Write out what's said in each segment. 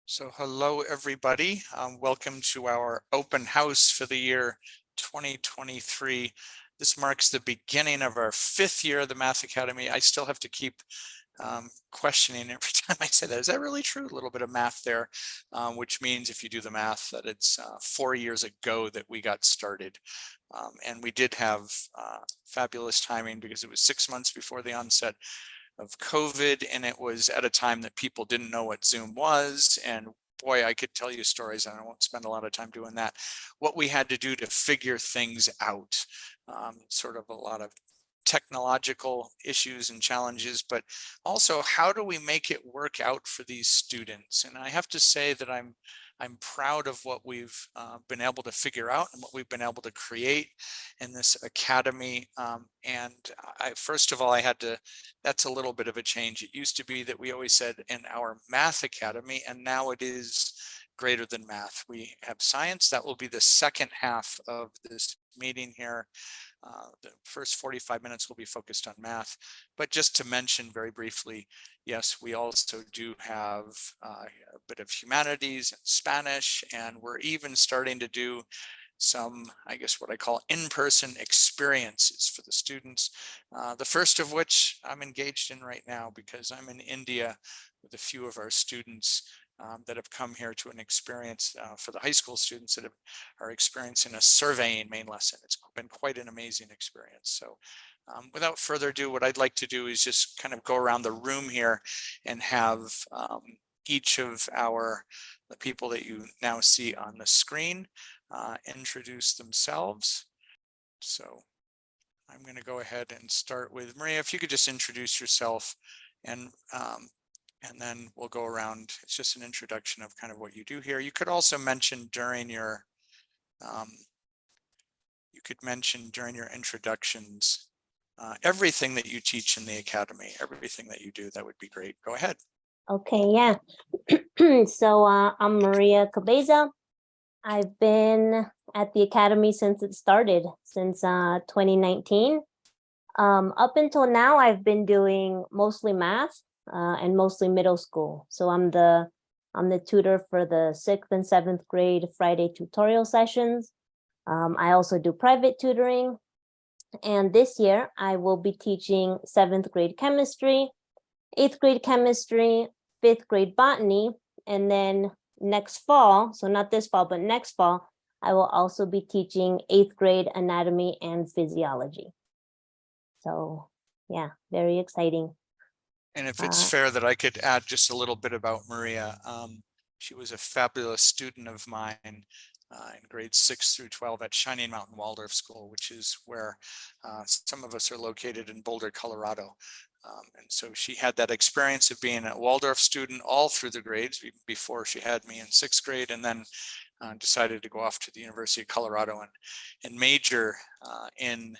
So hello, everybody. Welcome to our open house for the year 2023. This marks the beginning of our 5th year of the Math Academy. I still have to keep questioning every time I say that. Is that really true? A little bit of math there, which means if you do the math that it's 4 years ago that we got started. And we did have fabulous timing because it was 6 months before the onset of COVID, and it was at a time that people didn't know what Zoom was. And boy, I could tell you stories, and I won't spend a lot of time doing that. What we had to do to figure things out, sort of a lot of technological issues and challenges, but also how do we make it work out for these students? And I have to say that I'm proud of what we've been able to figure out and what we've been able to create in this academy. And first of all, that's a little bit of a change. It used to be that we always said in our Math Academy, and now it is greater than math. We have science. That will be the second half of this meeting here. The first 45 minutes will be focused on math, but just to mention very briefly, yes, we also do have a bit of humanities and Spanish, and we're even starting to do some, I guess, what I call in-person experiences for the students. The first of which I'm engaged in right now because I'm in India with a few of our students that have come here to an experience for the high school students that are experiencing a surveying main lesson. It's been quite an amazing experience. So without further ado, what I'd like to do is just kind of go around the room here and have each of the people that you now see on the screen introduce themselves. So I'm going to go ahead and start with Maria. If you could just introduce yourself, and then we'll go around. It's just an introduction of kind of what you do here. You could also mention during your introductions everything that you teach in the academy, everything that you do. That would be great. Go ahead. Okay, yeah. So I'm Maria Cabeza. I've been at the academy since it started, since 2019. Up until now, I've been doing mostly math and mostly middle school. So I'm the tutor for the 6th and 7th grade Friday tutorial sessions. I also do private tutoring. And this year, I will be teaching 7th grade chemistry, 8th grade chemistry, 5th grade botany, and then next fall, so not this fall, but next fall, I will also be teaching 8th grade anatomy and physiology. So yeah, very exciting. And if it's fair that I could add just a little bit about Maria. She was a fabulous student of mine in grades 6 through 12 at Shining Mountain Waldorf School, which is where some of us are located in Boulder, Colorado. And so she had that experience of being a Waldorf student all through the grades before she had me in 6th grade, and then decided to go off to the University of Colorado and major in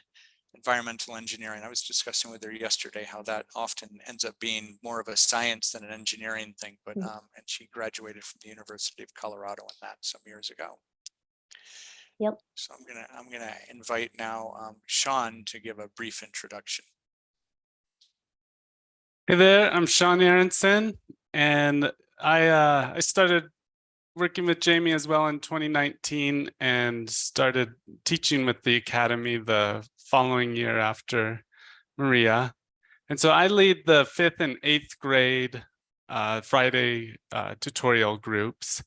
environmental engineering. I was discussing with her yesterday how that often ends up being more of a science than an engineering thing, but and she graduated from the University of Colorado in that some years ago. Yep. So I'm gonna invite now Sean to give a brief introduction. Hey there, I'm Sean Aronson, and I started working with Jamie as well in 2019 and started teaching with the Academy the following year after Maria. And so I lead the 5th and 8th grade Friday tutorial groups.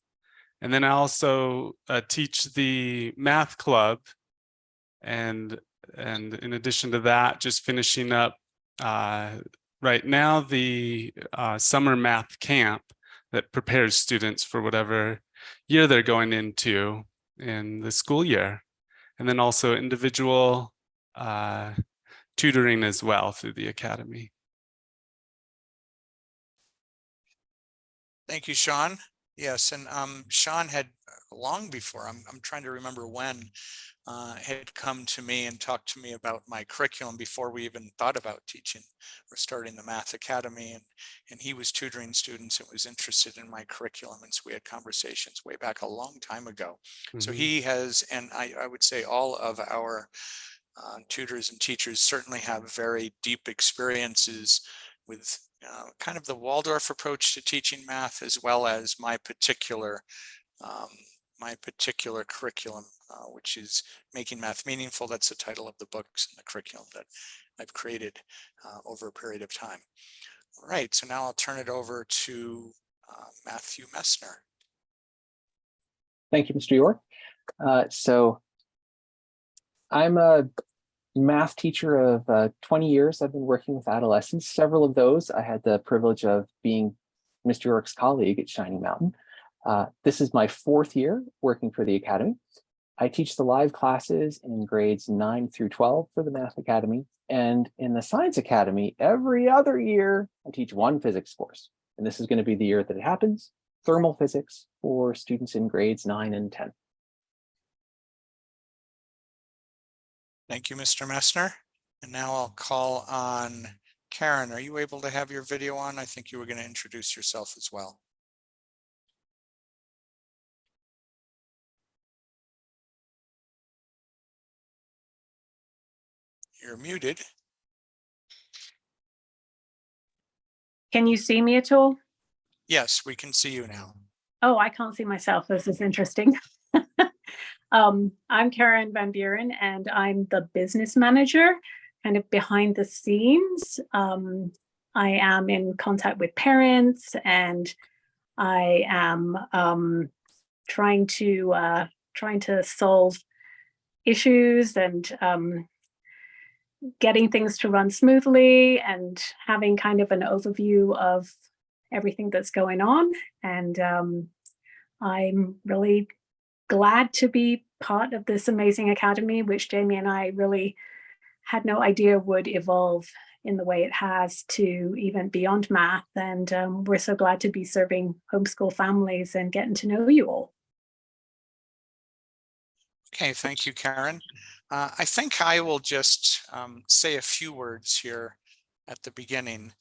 And then I also teach the math club. And in addition to that, just finishing up right now the summer math camp that prepares students for whatever year they're going into in the school year. And then also individual tutoring as well through the academy. Thank you, Sean. Yes, and Sean had long before, I'm trying to remember when, had come to me and talked to me about my curriculum before we even thought about teaching or starting the Math Academy. And he was tutoring students and was interested in my curriculum. And so we had conversations way back a long time ago. So he has, and I would say all of our tutors and teachers certainly have very deep experiences with kind of the Waldorf approach to teaching math, as well as my particular curriculum, which is Making Math Meaningful. That's the title of the books and the curriculum that I've created over a period of time. All right, so now I'll turn it over to Matthew Messner. Thank you, Mr. York. So I'm a math teacher of 20 years. I've been working with adolescents. Several of those I had the privilege of being Mr. York's colleague at Shining Mountain. This is my 4th year working for the Academy. I teach the live classes in grades 9 through 12 for the Math Academy. And in the Science Academy, every other year, I teach one physics course. And this is going to be the year that it happens, thermal physics for students in grades 9 and 10. Thank you, Mr. Messner. And now I'll call on Karen. Are you able to have your video on? I think you were going to introduce yourself as well. You're muted. Can you see me at all? Yes, we can see you now. Oh, I can't see myself. This is interesting. I'm Karen Van Buren, and I'm the business manager, kind of behind the scenes. I am in contact with parents, and I am trying to solve issues and getting things to run smoothly and having kind of an overview of everything that's going on. And I'm really glad to be part of this amazing academy, which Jamie and I really had no idea would evolve in the way it has to even beyond math. And we're so glad to be serving homeschool families and getting to know you all. Okay, thank you, Karen. I think I will just say a few words here at the beginning,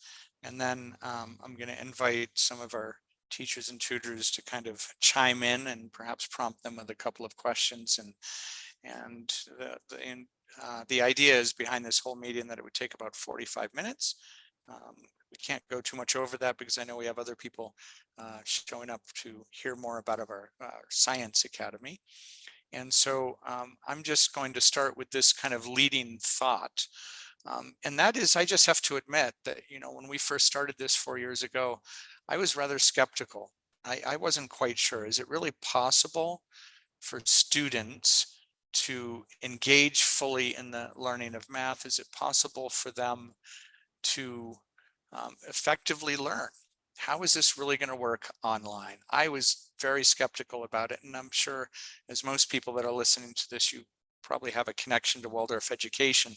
and then I'm going to invite some of our teachers and tutors to kind of chime in and perhaps prompt them with a couple of questions. And the idea is behind this whole meeting that it would take about 45 minutes. We can't go too much over that because I know we have other people showing up to hear more about our Science Academy. And so I'm just going to start with this kind of leading thought. And that is, I just have to admit that, you know, when we first started this 4 years ago, I was rather skeptical. I wasn't quite sure. Is it really possible for students to engage fully in the learning of math? Is it possible for them to effectively learn? How is this really going to work online? I was very skeptical about it, and I'm sure, as most people that are listening to this, you probably have a connection to Waldorf education.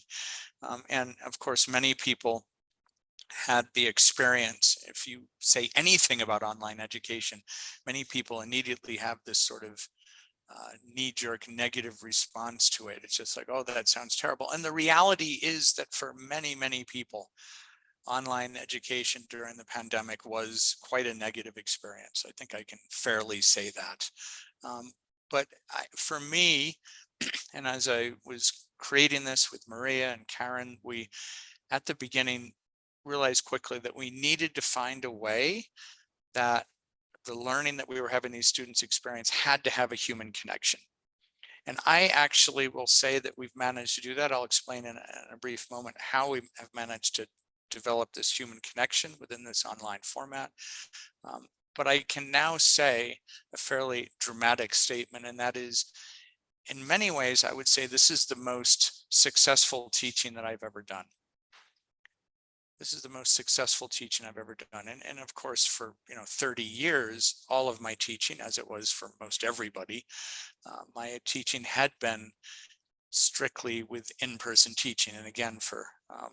And of course, many people had the experience. If you say anything about online education, many people immediately have this sort of knee-jerk negative response to it. It's just like, oh, that sounds terrible. And the reality is that for many, many people, online education during the pandemic was quite a negative experience. I think I can fairly say that. But for me, and as I was creating this with Maria and Karen, we at the beginning realized quickly that we needed to find a way that the learning that we were having these students experience had to have a human connection. And I actually will say that we've managed to do that. I'll explain in a brief moment how we have managed to develop this human connection within this online format. But I can now say a fairly dramatic statement, and that is, in many ways, I would say this is the most successful teaching that I've ever done. This is the most successful teaching I've ever done. And of course, for 30 years, all of my teaching, as it was for most everybody, my teaching had been strictly with in-person teaching. And again, for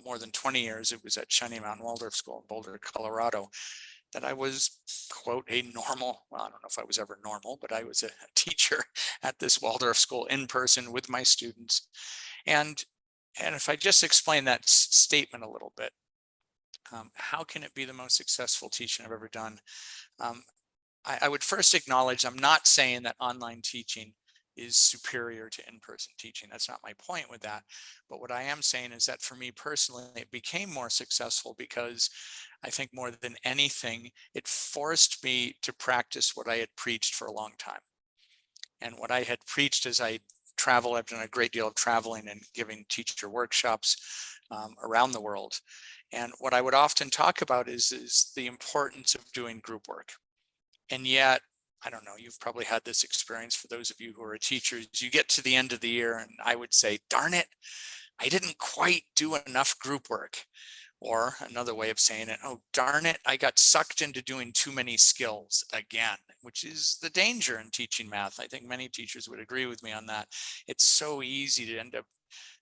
more than 20 years, it was at Shining Mountain Waldorf School in Boulder, Colorado, that I was, quote, a normal, well, I don't know if I was ever normal, but I was a teacher at this Waldorf school in person with my students. And if I just explain that statement a little bit, how can it be the most successful teaching I've ever done? I would first acknowledge I'm not saying that online teaching is superior to in-person teaching. That's not my point with that. But what I am saying is that for me personally, it became more successful because I think more than anything, it forced me to practice what I had preached for a long time. And what I had preached as I travel, I've done a great deal of traveling and giving teacher workshops around the world. And what I would often talk about is the importance of doing group work. And yet, I don't know, you've probably had this experience for those of you who are teachers, you get to the end of the year and I would say, darn it, I didn't quite do enough group work. Or another way of saying it, oh, darn it, I got sucked into doing too many skills again, which is the danger in teaching math. I think many teachers would agree with me on that. It's so easy to end up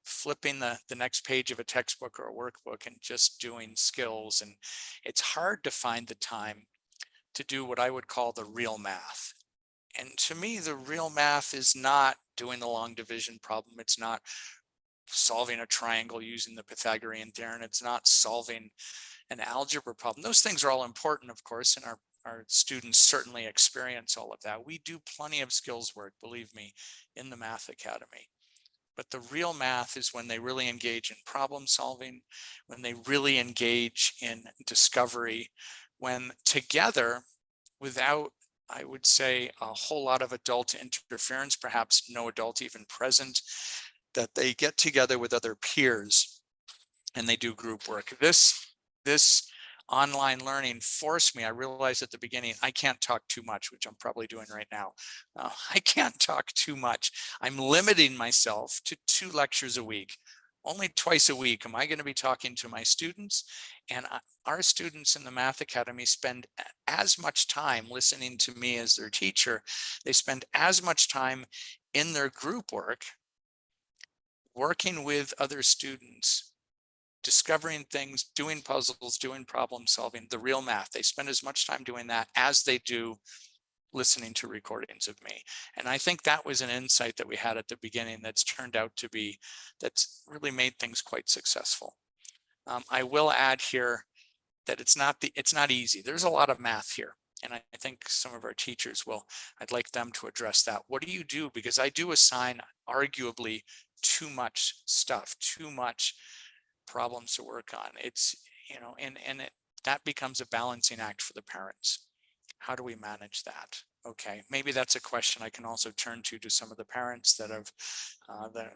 flipping the next page of a textbook or a workbook and just doing skills. And it's hard to find the time to do what I would call the real math. And to me, the real math is not doing the long division problem. It's not solving a triangle using the Pythagorean theorem. It's not solving an algebra problem. Those things are all important, of course, and our students certainly experience all of that. We do plenty of skills work, believe me, in the Math Academy. But the real math is when they really engage in problem solving, when they really engage in discovery, when together, without, I would say, a whole lot of adult interference, perhaps no adult even present, that they get together with other peers and they do group work. This online learning forced me, I realized at the beginning, I can't talk too much, which I'm probably doing right now. I can't talk too much. I'm limiting myself to 2 lectures a week. Only twice a week am I going to be talking to my students, and our students in the Math Academy spend as much time listening to me as their teacher. They spend as much time in their group work, working with other students, discovering things, doing puzzles, doing problem solving, the real math. They spend as much time doing that as they do listening to recordings of me. And I think that was an insight that we had at the beginning that's turned out to be, that's really made things quite successful. I will add here that it's not easy. There's a lot of math here. And I think some of our teachers I'd like them to address that. What do you do? Because I do assign arguably too much stuff, too much problems to work on. It's, that becomes a balancing act for the parents. How do we manage that? Okay, maybe that's a question I can also turn to some of the parents that have,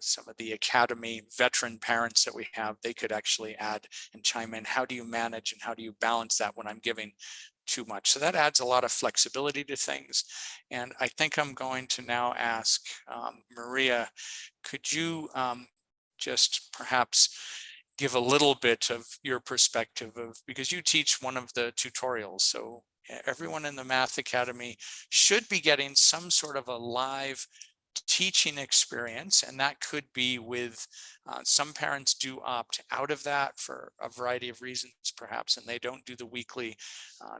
some of the Academy veteran parents that we have. They could actually add and chime in. How do you manage and how do you balance that when I'm giving too much? So that adds a lot of flexibility to things. And I think I'm going to now ask Maria, could you just perhaps give a little bit of your perspective because you teach one of the tutorials. So everyone in the Math Academy should be getting some sort of a live teaching experience, and that could be with some parents do opt out of that for a variety of reasons perhaps, and they don't do the weekly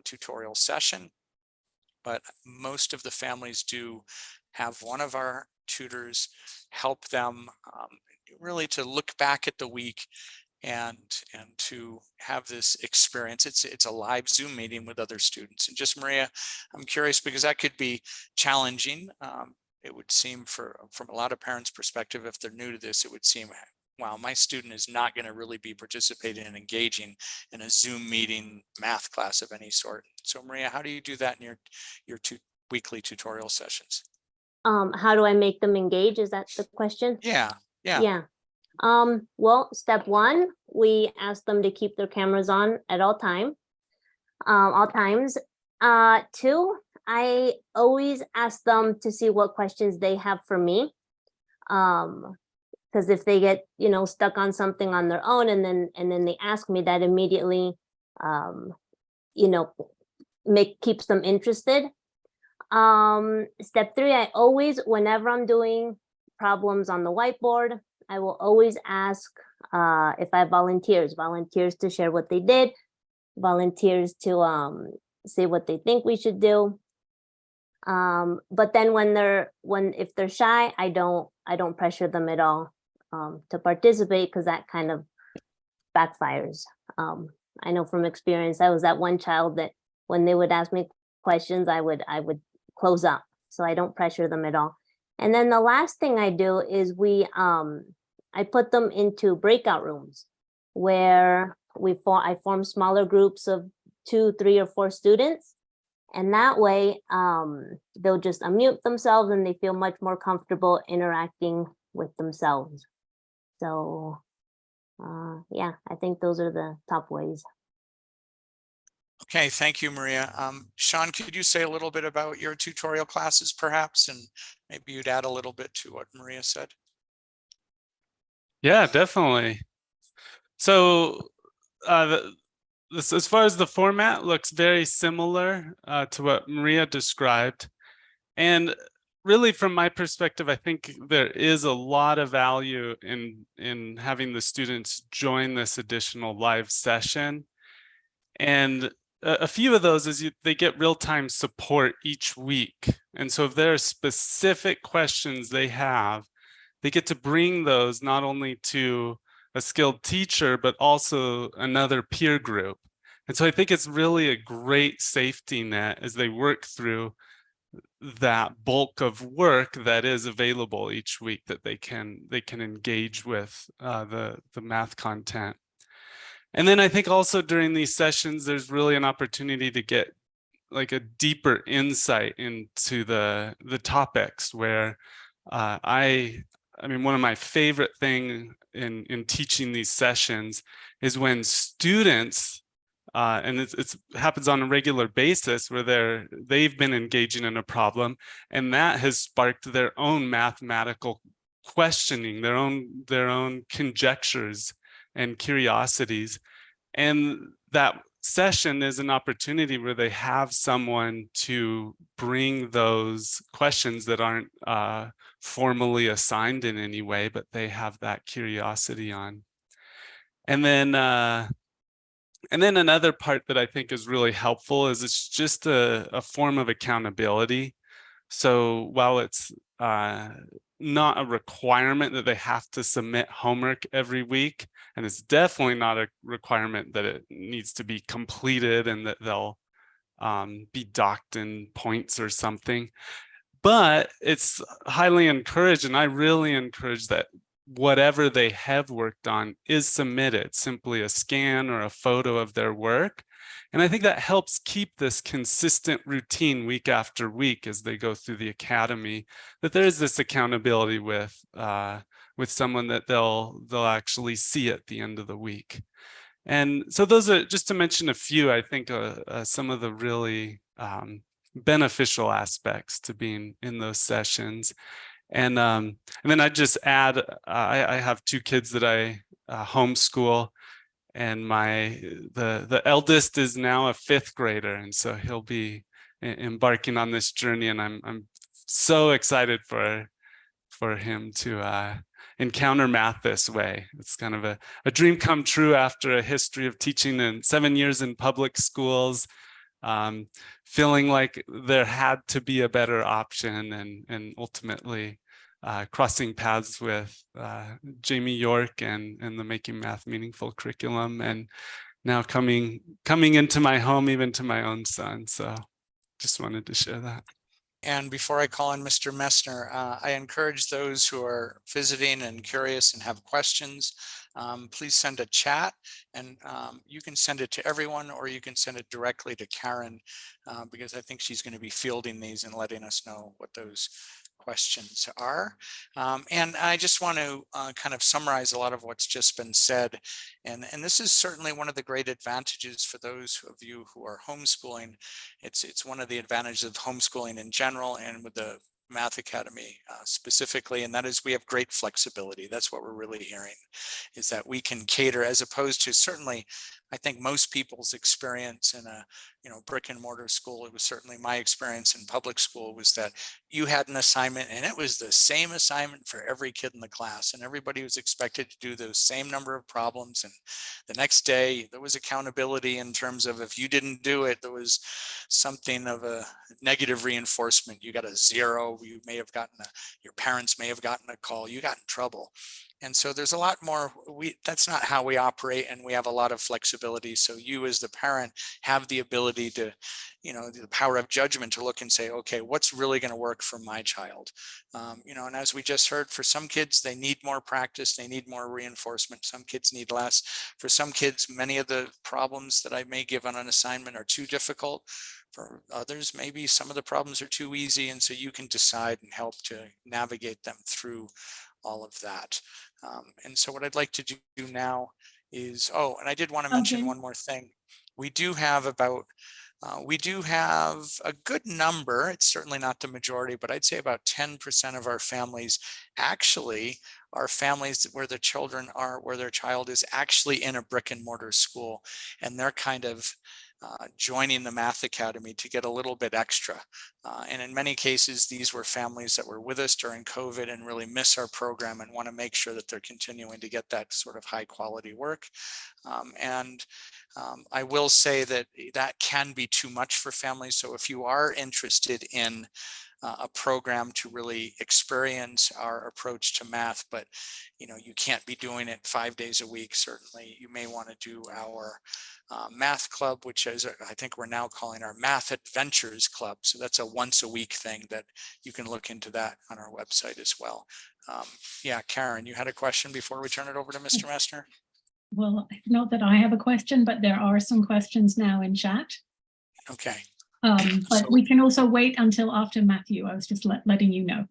tutorial session, but most of the families do have one of our tutors help them really to look back at the week and to have this experience. It's a live Zoom meeting with other students. And just Maria, I'm curious because that could be challenging. It would seem from a lot of parents' perspective, if they're new to this, it would seem, wow, my student is not going to really be participating and engaging in a Zoom meeting math class of any sort. So Maria, how do you do that in your weekly tutorial sessions? How do I make them engage? Is that the question? Yeah. Well, step 1, we ask them to keep their cameras on at all times. 2, I always ask them to see what questions they have for me. Because if they get, stuck on something on their own and then they ask me, that immediately, keeps them interested. Step 3, I always, whenever I'm doing problems on the whiteboard, I will always ask if I have volunteers to share what they did, volunteers to say what they think we should do. But then if they're shy, I don't pressure them at all to participate, because that kind of backfires. I know from experience, I was that one child that when they would ask me questions, I would close up. So I don't pressure them at all. And then the last thing I do is I put them into breakout rooms where I form smaller groups of 2, 3, or 4 students. And that way, they'll just unmute themselves and they feel much more comfortable interacting with themselves. So, yeah, I think those are the top ways. Okay, thank you, Maria. Sean, could you say a little bit about your tutorial classes perhaps, and maybe you'd add a little bit to what Maria said? Yeah, definitely. So as far as the format looks very similar to what Maria described. And really, from my perspective, I think there is a lot of value in having the students join this additional live session. And a few of those is they get real-time support each week. And so if there are specific questions they have, they get to bring those not only to a skilled teacher, but also another peer group. And so I think it's really a great safety net as they work through that bulk of work that is available each week that they can engage with the math content. And then I think also during these sessions, there's really an opportunity to get like a deeper insight into the topics where I mean, one of my favorite thing in teaching these sessions is when students, and it happens on a regular basis where they've been engaging in a problem, and that has sparked their own mathematical questioning, their own conjectures and curiosities. And that session is an opportunity where they have someone to bring those questions that aren't formally assigned in any way, but they have that curiosity on. And then another part that I think is really helpful is it's just a form of accountability. So while it's not a requirement that they have to submit homework every week, and it's definitely not a requirement that it needs to be completed and that they'll be docked in points or something, but it's highly encouraged, and I really encourage that whatever they have worked on is submitted, simply a scan or a photo of their work. And I think that helps keep this consistent routine week after week as they go through the academy, that there is this accountability with someone that they'll actually see at the end of the week. And so those are, just to mention a few, I think some of the really beneficial aspects to being in those sessions. And then I'd just add, I have 2 kids that I homeschool, and the eldest is now a 5th grader, and so he'll be embarking on this journey, and I'm so excited for him to encounter math this way. It's kind of a dream come true after a history of teaching in 7 years in public schools, feeling like there had to be a better option, and ultimately crossing paths with Jamie York and the Making Math Meaningful curriculum, and now coming into my home, even to my own son. So just wanted to share that. And before I call on Mr. Messner, I encourage those who are visiting and curious and have questions, please send a chat, and you can send it to everyone, or you can send it directly to Karen, because I think she's going to be fielding these and letting us know what those questions are. And I just want to kind of summarize a lot of what's just been said. And this is certainly one of the great advantages for those of you who are homeschooling. It's one of the advantages of homeschooling in general, and with the Math Academy specifically, and that is we have great flexibility. That's what we're really hearing, is that we can cater, as opposed to, certainly I think most people's experience in a brick and mortar school, it was certainly my experience in public school, was that you had an assignment and it was the same assignment for every kid in the class, and everybody was expected to do those same number of problems, and the next day there was accountability in terms of, if you didn't do it, there was something of a negative reinforcement. You got a 0, you may have gotten your parents may have gotten a call, you got in trouble. And so there's a lot more, that's not how we operate, and we have a lot of flexibility. So you as the parent have the ability to, the power of judgment to look and say, okay, what's really going to work for my child? And as we just heard, for some kids, they need more practice, they need more reinforcement. Some kids need less. For some kids, many of the problems that I may give on an assignment are too difficult. For others, maybe some of the problems are too easy. And so you can decide and help to navigate them through all of that. And so what I'd like to do now is, and I did want to mention one more thing. We do have a good number. It's certainly not the majority, but I'd say about 10% of our families actually are families where their child is actually in a brick and mortar school, and they're kind of joining the Math Academy to get a little bit extra. And in many cases, these were families that were with us during COVID and really miss our program and want to make sure that they're continuing to get that sort of high quality work. I will say that that can be too much for families. So if you are interested in a program to really experience our approach to math, but you can't be doing it 5 days a week, certainly you may want to do our math club, which is, I think we're now calling our Math Adventures Club. So that's a once a week thing that you can look into that on our website as well. Yeah, Karen, you had a question before we turn it over to Mr. Messner? Well, not that I have a question, but there are some questions now in chat. Okay. But we can also wait until after Matthew. I was just letting you know.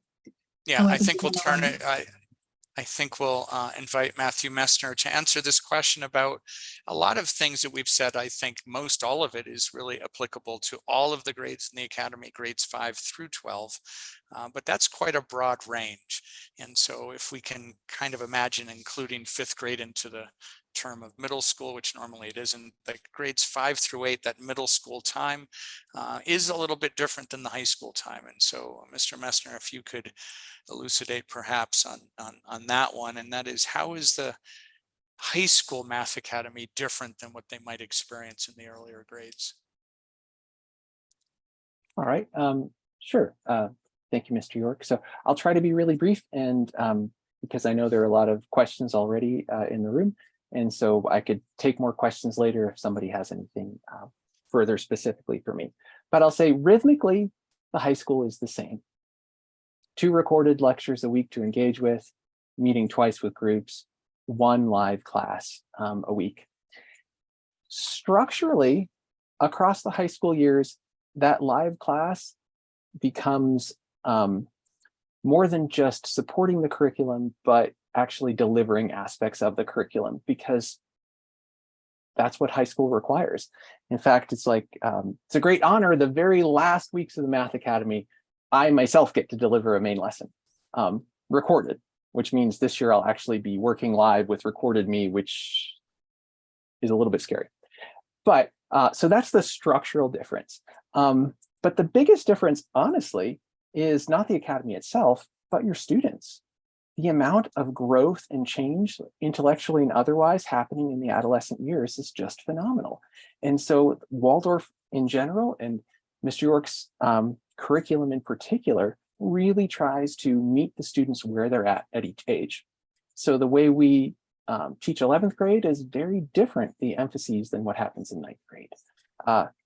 Yeah, I think we'll turn it. I think we'll invite Matthew Messner to answer this question about a lot of things that we've said. I think most all of it is really applicable to all of the grades in the academy, grades 5 through 12, but that's quite a broad range. And so if we can kind of imagine including 5th grade into the term of middle school, which normally it isn't, like grades 5 through 8, that middle school time is a little bit different than the high school time. And so Mr. Messner, if you could elucidate perhaps on that one, and that is, how is the high school Math Academy different than what they might experience in the earlier grades? All right, sure. Thank you, Mr. York. So I'll try to be really brief, and because I know there are a lot of questions already in the room, and so I could take more questions later if somebody has anything further specifically for me. But I'll say rhythmically, the high school is the same. 2 recorded lectures a week to engage with, meeting twice with groups, 1 live class a week. Structurally, across the high school years, that live class becomes more than just supporting the curriculum, but actually delivering aspects of the curriculum, because that's what high school requires. In fact, it's like, it's a great honor. The very last weeks of the Math Academy, I myself get to deliver a main lesson, recorded, which means this year I'll actually be working live with recorded me, which is a little bit scary. But so that's the structural difference. But the biggest difference, honestly, is not the academy itself, but your students. The amount of growth and change, intellectually and otherwise, happening in the adolescent years is just phenomenal. And so Waldorf in general, and Mr. York's curriculum in particular, really tries to meet the students where they're at each age. So the way we teach 11th grade is very different, the emphases, than what happens in 9th grade.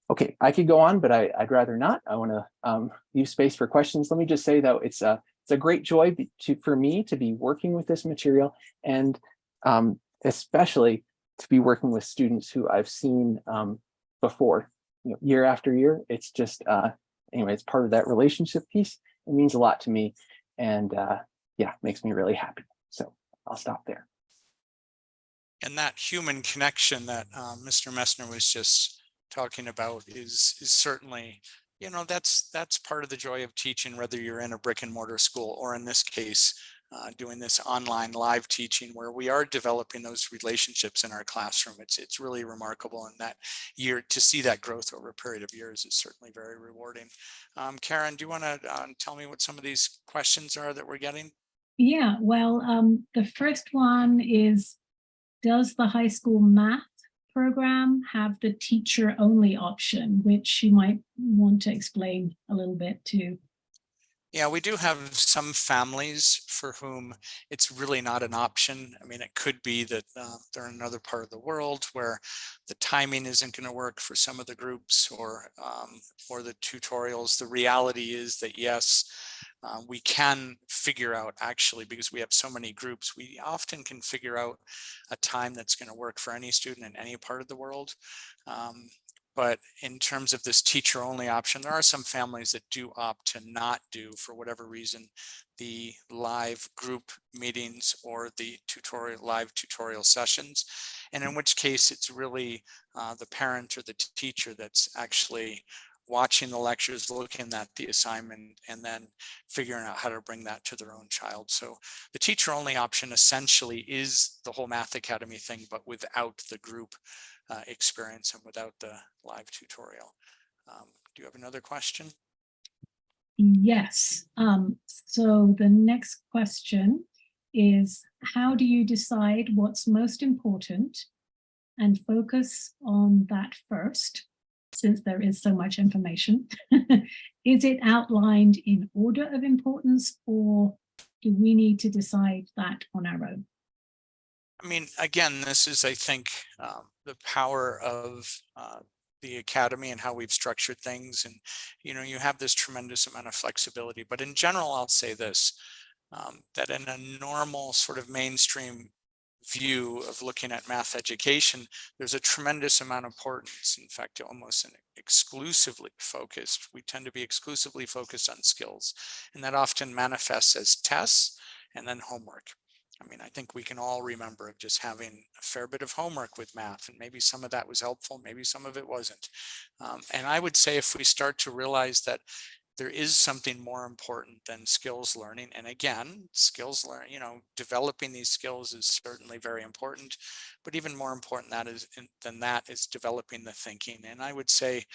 Okay, I could go on, but I'd rather not. I want to leave space for questions. Let me just say, though, it's a great joy for me to be working with this material, and especially to be working with students who I've seen before, year after year. It's just, anyway, it's part of that relationship piece. It means a lot to me, and yeah, makes me really happy. So I'll stop there. And that human connection that Mr. Messner was just talking about is certainly, that's part of the joy of teaching, whether you're in a brick and mortar school or, in this case, doing this online live teaching where we are developing those relationships in our classroom. It's really remarkable, and that year to see that growth over a period of years is certainly very rewarding. Karen, do you want to tell me what some of these questions are that we're getting? Yeah, well, the first one is, does the high school math program have the teacher only option, which you might want to explain a little bit too? Yeah, we do have some families for whom it's really not an option. I mean, it could be that they're in another part of the world where the timing isn't going to work for some of the groups or the tutorials. The reality is that yes, we can figure out, actually, because we have so many groups, we often can figure out a time that's going to work for any student in any part of the world. But in terms of this teacher only option, there are some families that do opt to not do, for whatever reason, the live group meetings or the live tutorial sessions. And in which case it's really the parent or the teacher that's actually watching the lectures, looking at the assignment, and then figuring out how to bring that to their own child. So the teacher only option essentially is the whole Math Academy thing, but without the group experience and without the live tutorial. Do you have another question? Yes. So the next question is, how do you decide what's most important and focus on that first, since there is so much information? Is it outlined in order of importance, or do we need to decide that on our own? I mean, again, this is, I think, the power of the Academy and how we've structured things. And, you know, you have this tremendous amount of flexibility. But in general, I'll say this, that in a normal sort of mainstream view of looking at math education, there's a tremendous amount of importance. In fact, almost exclusively focused. We tend to be exclusively focused on skills. And that often manifests as tests and then homework. I mean, I think we can all remember of just having a fair bit of homework with math, and maybe some of that was helpful, maybe some of it wasn't. And I would say if we start to realize that there is something more important than skills learning, and again, skills learning, you know, developing these skills is certainly very important, but even more important than that is developing the thinking. And I would say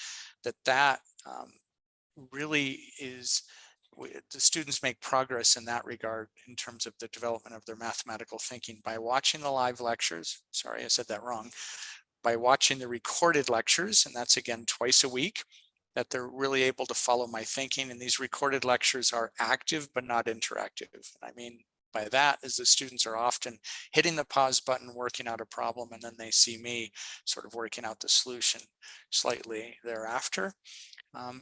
that really is, the students make progress in that regard in terms of the development of their mathematical thinking by watching the live lectures. Sorry, I said that wrong. By watching the recorded lectures, and that's again twice a week, that they're really able to follow my thinking. And these recorded lectures are active but not interactive. And I mean by that is the students are often hitting the pause button, working out a problem, and then they see me sort of working out the solution slightly thereafter.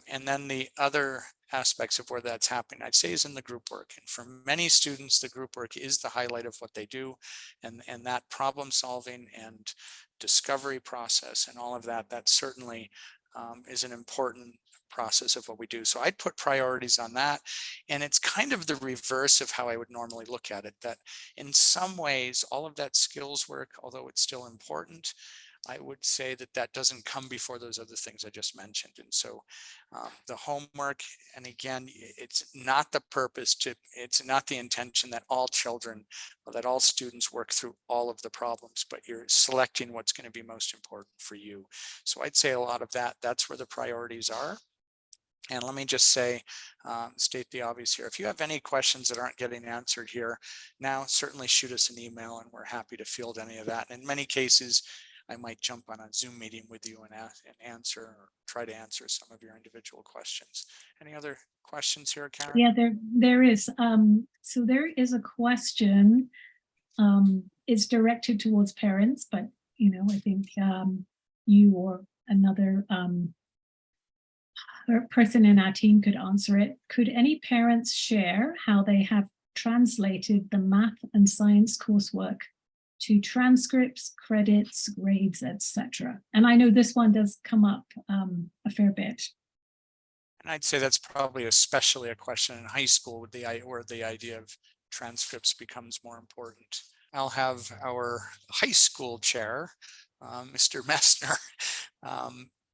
And then the other aspects of where that's happening, I'd say, is in the group work. And for many students, the group work is the highlight of what they do. And that problem solving and discovery process and all of that, that certainly is an important process of what we do. So I'd put priorities on that. And it's kind of the reverse of how I would normally look at it, that in some ways, all of that skills work, although it's still important, I would say that that doesn't come before those other things I just mentioned. And so the homework, and again, it's not the purpose to, it's not the intention that all children or that all students work through all of the problems, but you're selecting what's going to be most important for you. So I'd say a lot of that, that's where the priorities are. And let me just say, state the obvious here. If you have any questions that aren't getting answered here now, certainly shoot us an email and we're happy to field any of that. And in many cases, I might jump on a Zoom meeting with you and answer or try to answer some of your individual questions. Any other questions here, Karen? Yeah, there is. So there is a question. It's directed towards parents, but you know, I think you or another person in our team could answer it. Could any parents share how they have translated the math and science coursework to transcripts, credits, grades, etc.? And I know this one does come up a fair bit. And I'd say that's probably especially a question in high school with where the idea of transcripts becomes more important. I'll have our high school chair, Mr. Messner,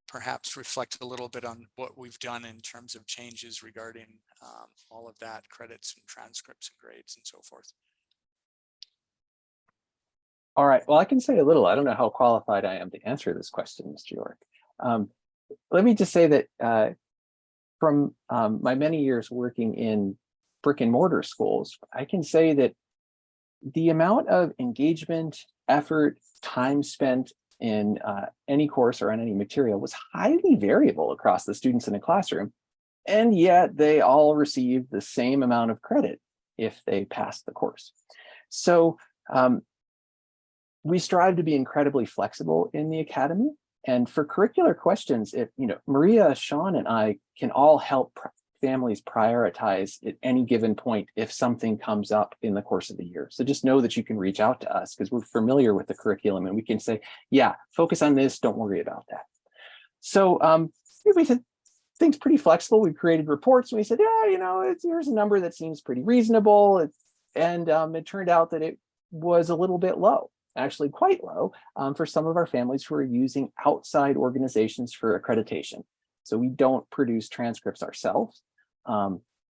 perhaps reflect a little bit on what we've done in terms of changes regarding all of that, credits and transcripts and grades and so forth. All right, well, I can say a little. I don't know how qualified I am to answer this question, Mr. York. Let me just say that from my many years working in brick and mortar schools, I can say that the amount of engagement, effort, time spent in any course or on any material was highly variable across the students in a classroom. and yet they all receive the same amount of credit if they pass the course. So we strive to be incredibly flexible in the Academy. And for curricular questions, if Maria, Sean, and I can all help families prioritize at any given point if something comes up in the course of the year. So just know that you can reach out to us because we're familiar with the curriculum and we can say, yeah, focus on this, don't worry about that. So we said things pretty flexible. We created reports and we said, yeah, here's a number that seems pretty reasonable. And it turned out that it was a little bit low, actually quite low, for some of our families who are using outside organizations for accreditation. So we don't produce transcripts ourselves.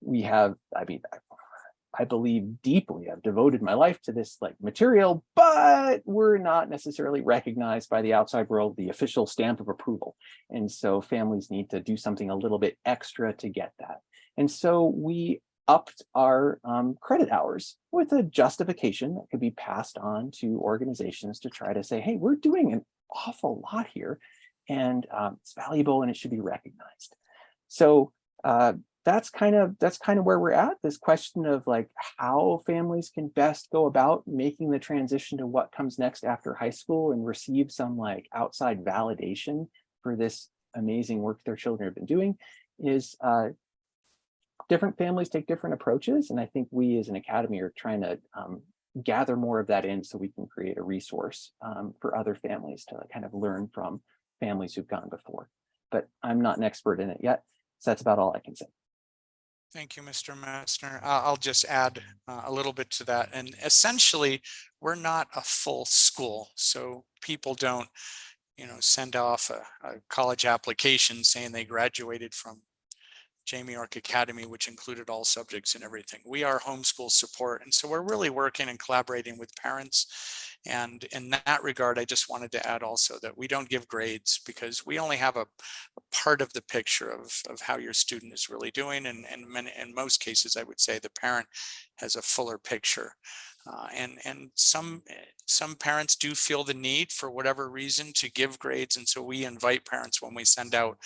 We have, I believe deeply, I've devoted my life to this material, but we're not necessarily recognized by the outside world, the official stamp of approval. And so families need to do something a little bit extra to get that. And so we upped our credit hours with a justification that could be passed on to organizations to try to say, hey, we're doing an awful lot here and it's valuable and it should be recognized. So that's kind of where we're at. This question of how families can best go about making the transition to what comes next after high school and receive some outside validation for this amazing work their children have been doing is different families take different approaches. And I think we as an academy are trying to gather more of that in so we can create a resource for other families to kind of learn from families who've gone before. But I'm not an expert in it yet. So that's about all I can say. Thank you, Mr. Messner. I'll just add a little bit to that. And essentially, we're not a full school. So people don't, send off a college application saying they graduated from Jamie York Academy, which included all subjects and everything. We are homeschool support. And so we're really working and collaborating with parents. And in that regard, I just wanted to add also that we don't give grades because we only have a part of the picture of how your student is really doing. And in most cases, I would say the parent has a fuller picture. And some parents do feel the need for whatever reason to give grades. And so we invite parents when we send out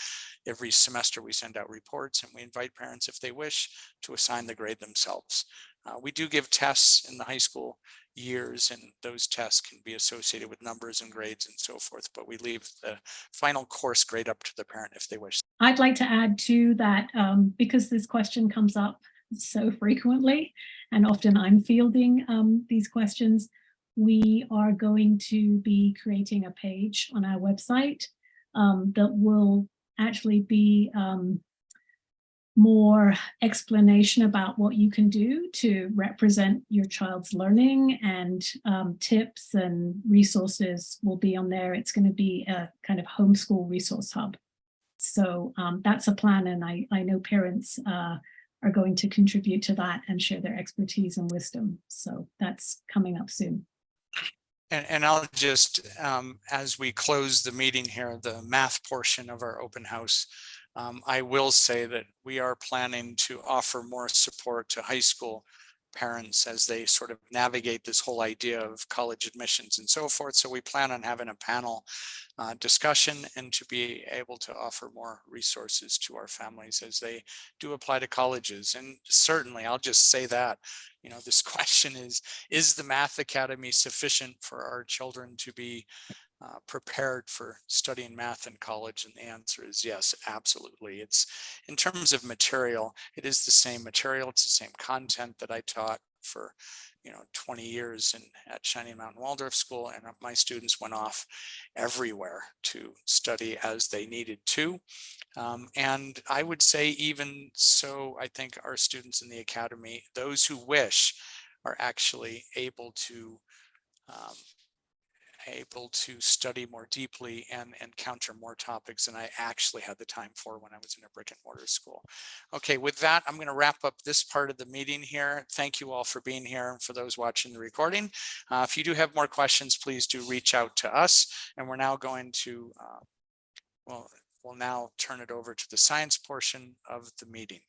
every semester, we send out reports and we invite parents if they wish to assign the grade themselves. We do give tests in the high school years and those tests can be associated with numbers and grades and so forth, but we leave the final course grade up to the parent if they wish. I'd like to add to that because this question comes up so frequently and often I'm fielding these questions. We are going to be creating a page on our website that will actually be more explanation about what you can do to represent your child's learning, and tips and resources will be on there. It's going to be a kind of homeschool resource hub. So that's a plan, and I know parents are going to contribute to that and share their expertise and wisdom. So that's coming up soon. And I'll just, as we close the meeting here, the math portion of our open house, I will say that we are planning to offer more support to high school parents as they sort of navigate this whole idea of college admissions and so forth. So we plan on having a panel discussion and to be able to offer more resources to our families as they do apply to colleges. And certainly, I'll just say that, this question is the Math Academy sufficient for our children to be prepared for studying math in college? And the answer is yes, absolutely. It's in terms of material, it is the same material. It's the same content that I taught for 20 years at Shining Mountain Waldorf School, and my students went off everywhere to study as they needed to. And I would say even so, I think our students in the academy, those who wish, are actually able to study more deeply and encounter more topics than I actually had the time for when I was in a brick and mortar school. Okay, with that, I'm going to wrap up this part of the meeting here. Thank you all for being here, and for those watching the recording. If you do have more questions, please do reach out to us. And we're now going to, we'll now turn it over to the science portion of the meeting.